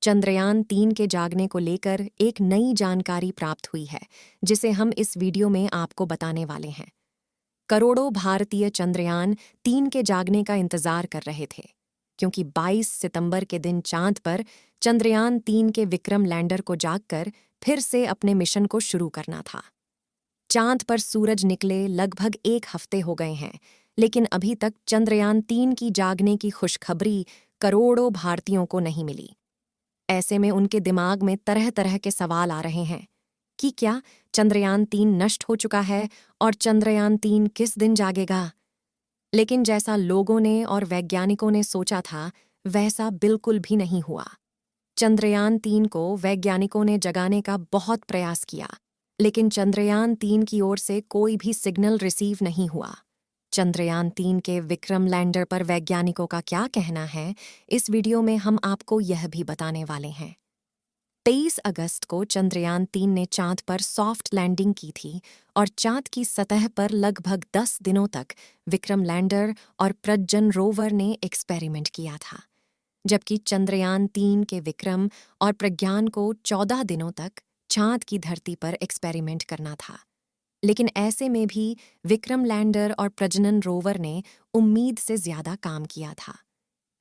चंद्रयान-3 के जागने को लेकर एक नई जानकारी प्राप्त हुई है, जिसे हम इस वीडियो में आपको बताने वाले हैं। करोड़ों भारतीय चंद्रयान-3 के जागने का इंतजार कर रहे थे, क्योंकि 22 सितंबर के दिन चांद पर चंद्रयान-3 के विक्रम लैंडर को जागकर फिर से अपने मिशन को शुरू करना था। चांद पर सूरज निकले लगभग 1 हफ्ते हो गए हैं, लेकिन अभी तक चंद्रयान-3 की जागने की खुशखबरी करोड़ों भारतीयों को नहीं मिली। ऐसे में उनके दिमाग में तरह-तरह के सवाल आ रहे हैं कि क्या चंद्रयान-3 नष्ट हो चुका है और चंद्रयान-3 किस दिन जागेगा? लेकिन जैसा लोगों ने और वैज्ञानिकों ने सोचा था, वैसा बिल्कुल भी नहीं हुआ। चंद्रयान-3 को वैज्ञानिकों ने जगाने का बहुत प्रयास किया, लेकिन चंद्रयान-3 की ओर से कोई भी सिग्नल रिसीव नहीं हुआ। चंद्रयान-3 के विक्रम लैंडर पर वैज्ञानिकों का क्या कहना है, इस वीडियो में हम आपको यह भी बताने वाले हैं। 23 अगस्त को चंद्रयान-3 ने चांद पर सॉफ्ट लैंडिंग की थी और चांद की सतह पर लगभग 10 दिनों तक विक्रम लैंडर और प्रज्ञान रोवर ने एक्सपेरिमेंट किया था, जबकि चंद्रयान-3 के विक्रम और प्रज्ञान को 14 दिनों तक चांद की धरती पर एक्सपेरिमेंट करना था। लेकिन ऐसे में भी विक्रम लैंडर और प्रजनन रोवर ने उम्मीद से ज्यादा काम किया था।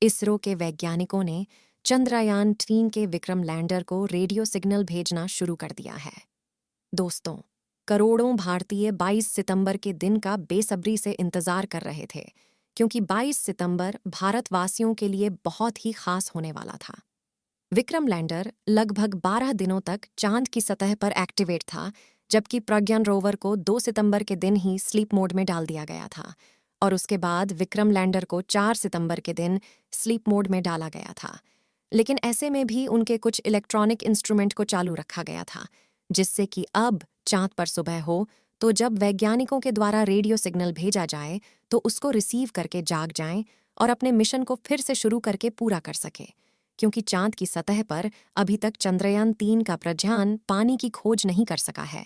इसरो के वैज्ञानिकों ने चंद्रयान-3 के विक्रम लैंडर को रेडियो सिग्नल भेजना शुरू कर दिया है। दोस्तों, करोड़ों भारतीय 22 सितंबर के दिन का बेसब्री से इंतजार कर रहे थे, क्योंकि 22 सितंबर भारतवासियों के लिए बहुत ही खास होने वाला था। विक्रम लैंडर लगभग 12 दिनों तक चांद की सतह पर एक्टिवेट था, जबकि प्रज्ञान रोवर को 2 सितंबर के दिन ही स्लीप मोड में डाल दिया गया था और उसके बाद विक्रम लैंडर को 4 सितंबर के दिन स्लीप मोड में डाला गया था। लेकिन ऐसे में भी उनके कुछ इलेक्ट्रॉनिक इंस्ट्रूमेंट को चालू रखा गया था, जिससे कि अब चांद पर सुबह हो तो जब वैज्ञानिकों के द्वारा रेडियो सिग्नल भेजा जाए तो उसको रिसीव करके जाग जाएं और अपने मिशन को फिर से शुरू करके पूरा कर सके, क्योंकि चांद की सतह पर अभी तक चंद्रयान-3 का प्रज्ञान पानी की खोज नहीं कर सका है।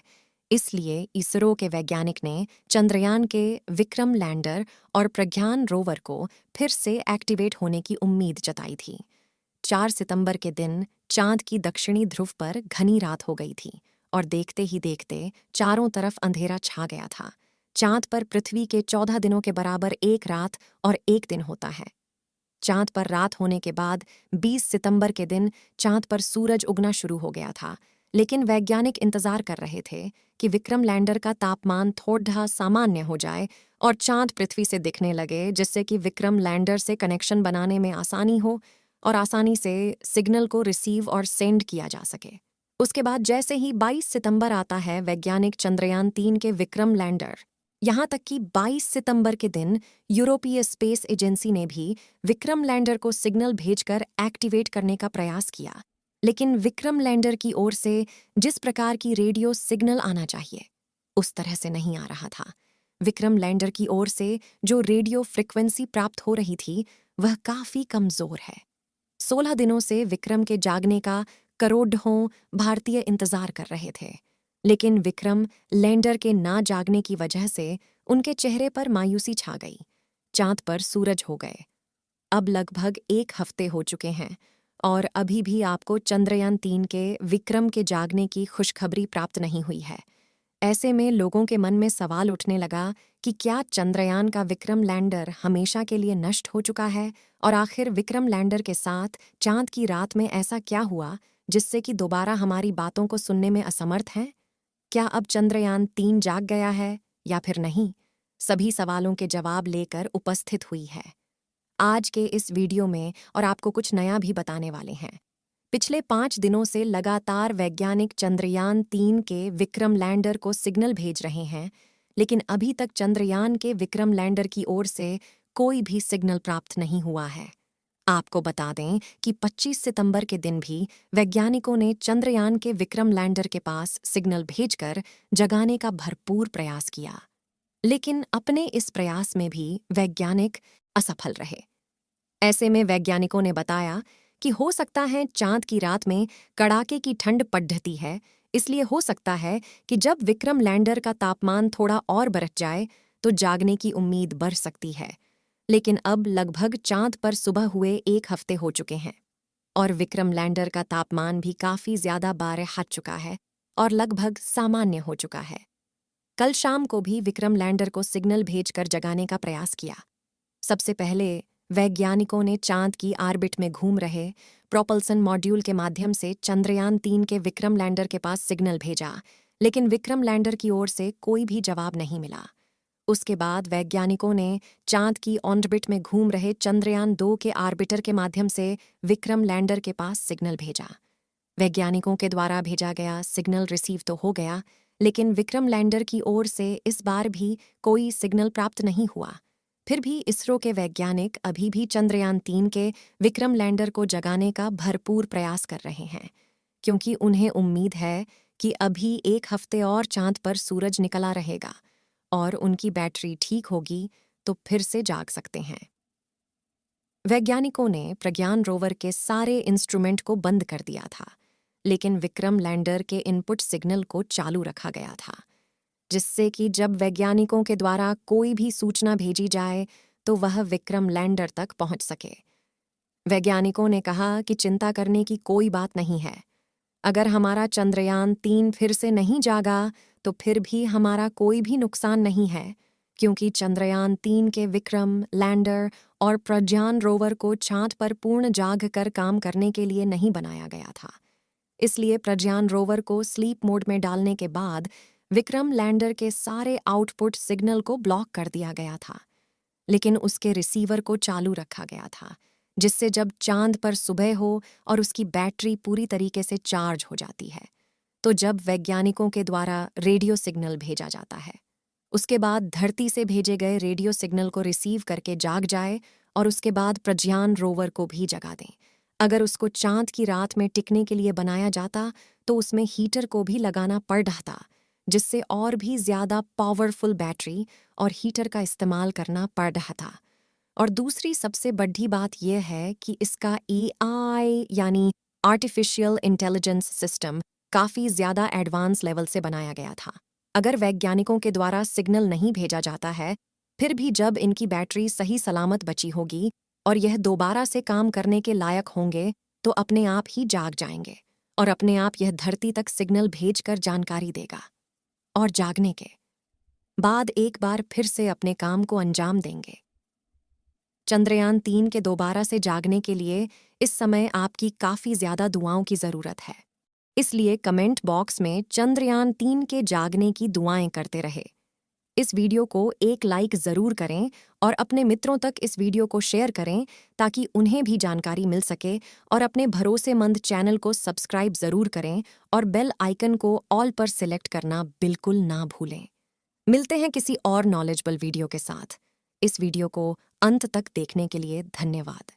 इसलिए इसरो के वैज्ञानिक ने चंद्रयान के विक्रम लैंडर और प्रज्ञान रोवर को फिर से एक्टिवेट होने की उम्मीद जताई थी। 4 सितंबर के दिन चांद की दक्षिणी ध्रुव पर घनी रात हो गई थी और देखते ही देखते चारों तरफ अंधेरा छा गया था। चांद पर पृथ्वी के 14 दिनों के बराबर एक रात और एक दिन होता है। चांद पर रात होने के बाद 20 सितंबर के दिन चांद पर सूरज उगना शुरू हो गया था, लेकिन वैज्ञानिक इंतजार कर रहे थे कि विक्रम लैंडर का तापमान थोड़ा सामान्य हो जाए और चांद पृथ्वी से दिखने लगे, जिससे कि विक्रम लैंडर से कनेक्शन बनाने में आसानी हो और आसानी से सिग्नल को रिसीव और सेंड किया जा सके। उसके बाद जैसे ही 22 सितंबर आता है, वैज्ञानिक चंद्रयान-3 के विक्रम लैंडर, यहाँ तक कि 22 सितंबर के दिन यूरोपीय स्पेस एजेंसी ने भी विक्रम लैंडर को सिग्नल भेजकर एक्टिवेट करने का प्रयास किया, लेकिन विक्रम लैंडर की ओर से जिस प्रकार की रेडियो सिग्नल आना चाहिए, उस तरह से नहीं आ रहा था। विक्रम लैंडर की ओर से जो रेडियो फ्रिक्वेंसी प्राप्त हो रही थी, वह काफी कमजोर है। 16 दिनों से विक्रम के जागने का करोड़ों भारतीय इंतजार कर रहे थे, लेकिन विक्रम लैंडर के ना जागने की वजह से उनके चेहरे पर मायूसी छा गई। चांद पर सूरज हो गए। अब लगभग 1 हफ्ते हो चुके हैं और अभी भी आपको चंद्रयान-3 के विक्रम के जागने की खुशखबरी प्राप्त नहीं हुई है। ऐसे में लोगों के मन में सवाल उठने लगा कि क्या चंद्रयान का विक्रम लैंडर हमेशा के लिए नष्ट हो चुका है और आखिर विक्रम लैंडर के साथ चांद की रात में ऐसा क्या हुआ जिससे कि दोबारा हमारी बातों को सुनने में असमर्थ हैं? क्या अब चंद्रयान-3 जाग गया है या फिर नहीं? सभी सवालों के जवाब लेकर उपस्थित हुई है आज के इस वीडियो में, और आपको कुछ नया भी बताने वाले हैं। पिछले 5 दिनों से लगातार वैज्ञानिक चंद्रयान-3 के विक्रम लैंडर को सिग्नल भेज रहे हैं, लेकिन अभी तक चंद्रयान के विक्रम लैंडर की ओर से कोई भी सिग्नल प्राप्त नहीं हुआ है। आपको बता दें कि 25 सितंबर के दिन भी वैज्ञानिकों ने चंद्रयान के विक्रम लैंडर के पास सिग्नल भेजकर जगाने का भरपूर प्रयास किया, लेकिन अपने इस प्रयास में भी वैज्ञानिक असफल रहे। ऐसे में वैज्ञानिकों ने बताया कि हो सकता है चांद की रात में कड़ाके की ठंड पड़ती है, इसलिए हो सकता है कि जब विक्रम लैंडर का तापमान थोड़ा और बढ़ जाए तो जागने की उम्मीद बढ़ सकती है। लेकिन अब लगभग चांद पर सुबह हुए 1 हफ्ते हो चुके हैं। और विक्रम लैंडर का तापमान भी काफी ज्यादा बार हट चुका है और लगभग सामान्य हो चुका है। कल शाम को भी विक्रम लैंडर को सिग्नल भेजकर जगाने का प्रयास किया। सबसे पहले वैज्ञानिकों ने चांद की ऑर्बिट में घूम रहे प्रोपल्सन मॉड्यूल के माध्यम से चंद्रयान-3 के विक्रम लैंडर के पास सिग्नल भेजा, लेकिन विक्रम लैंडर की ओर से कोई भी जवाब नहीं मिला। उसके बाद वैज्ञानिकों ने चांद की ऑर्बिट में घूम रहे चंद्रयान-2 के ऑर्बिटर के माध्यम से विक्रम लैंडर के पास सिग्नल भेजा। वैज्ञानिकों के द्वारा भेजा गया सिग्नल रिसीव तो हो गया, लेकिन विक्रम लैंडर की ओर से इस बार भी कोई सिग्नल प्राप्त नहीं हुआ। फिर भी इसरो के वैज्ञानिक अभी भी चंद्रयान-3 के विक्रम लैंडर को जगाने का भरपूर प्रयास कर रहे हैं, क्योंकि उन्हें उम्मीद है कि अभी 1 हफ्ते और चांद पर सूरज निकला रहेगा और उनकी बैटरी ठीक होगी तो फिर से जाग सकते हैं। वैज्ञानिकों ने प्रज्ञान रोवर के सारे इंस्ट्रूमेंट को बंद कर दिया था, लेकिन विक्रम लैंडर के इनपुट सिग्नल को चालू रखा गया था, जिससे कि जब वैज्ञानिकों के द्वारा कोई भी सूचना भेजी जाए तो वह विक्रम लैंडर तक पहुंच सके। वैज्ञानिकों ने कहा कि चिंता करने की कोई बात नहीं है। अगर हमारा चंद्रयान-3 फिर से नहीं जागा तो फिर भी हमारा कोई भी नुकसान नहीं है, क्योंकि चंद्रयान-3 के विक्रम लैंडर और प्रज्ञान रोवर को चांद पर पूर्ण जाग कर काम करने के लिए नहीं बनाया गया था। इसलिए प्रज्ञान रोवर को स्लीप मोड में डालने के बाद विक्रम लैंडर के सारे आउटपुट सिग्नल को ब्लॉक कर दिया गया था, लेकिन उसके रिसीवर को चालू रखा गया था, जिससे जब चांद पर सुबह हो और उसकी बैटरी पूरी तरीके से चार्ज हो जाती है, तो जब वैज्ञानिकों के द्वारा रेडियो सिग्नल भेजा जाता है, उसके बाद धरती से भेजे गए रेडियो सिग्नल को रिसीव करके जाग जाए और उसके बाद प्रज्ञान रोवर को भी जगा दें। अगर उसको चांद की रात में टिकने के लिए बनाया जाता तो उसमें हीटर को भी लगाना पड़ रहा, जिससे और भी ज्यादा पावरफुल बैटरी और हीटर का इस्तेमाल करना पड़ रहा था। और दूसरी सबसे बड़ी बात यह है कि इसका एआई यानी आर्टिफिशियल इंटेलिजेंस सिस्टम काफ़ी ज़्यादा एडवांस लेवल से बनाया गया था। अगर वैज्ञानिकों के द्वारा सिग्नल नहीं भेजा जाता है, फिर भी जब इनकी बैटरी सही सलामत बची होगी और यह दोबारा से काम करने के लायक होंगे तो अपने आप ही जाग जाएंगे और अपने आप यह धरती तक सिग्नल भेजकर जानकारी देगा और जागने के बाद एक बार फिर से अपने काम को अंजाम देंगे। चंद्रयान-3 के दोबारा से जागने के लिए इस समय आपकी काफ़ी ज़्यादा दुआओं की ज़रूरत है। इसलिए कमेंट बॉक्स में चंद्रयान-3 के जागने की दुआएं करते रहे। इस वीडियो को एक लाइक ज़रूर करें और अपने मित्रों तक इस वीडियो को शेयर करें ताकि उन्हें भी जानकारी मिल सके, और अपने भरोसेमंद चैनल को सब्सक्राइब ज़रूर करें और बेल आइकन को ऑल पर सिलेक्ट करना बिल्कुल ना भूलें। मिलते हैं किसी और नॉलेजेबल वीडियो के साथ। इस वीडियो को अंत तक देखने के लिए धन्यवाद।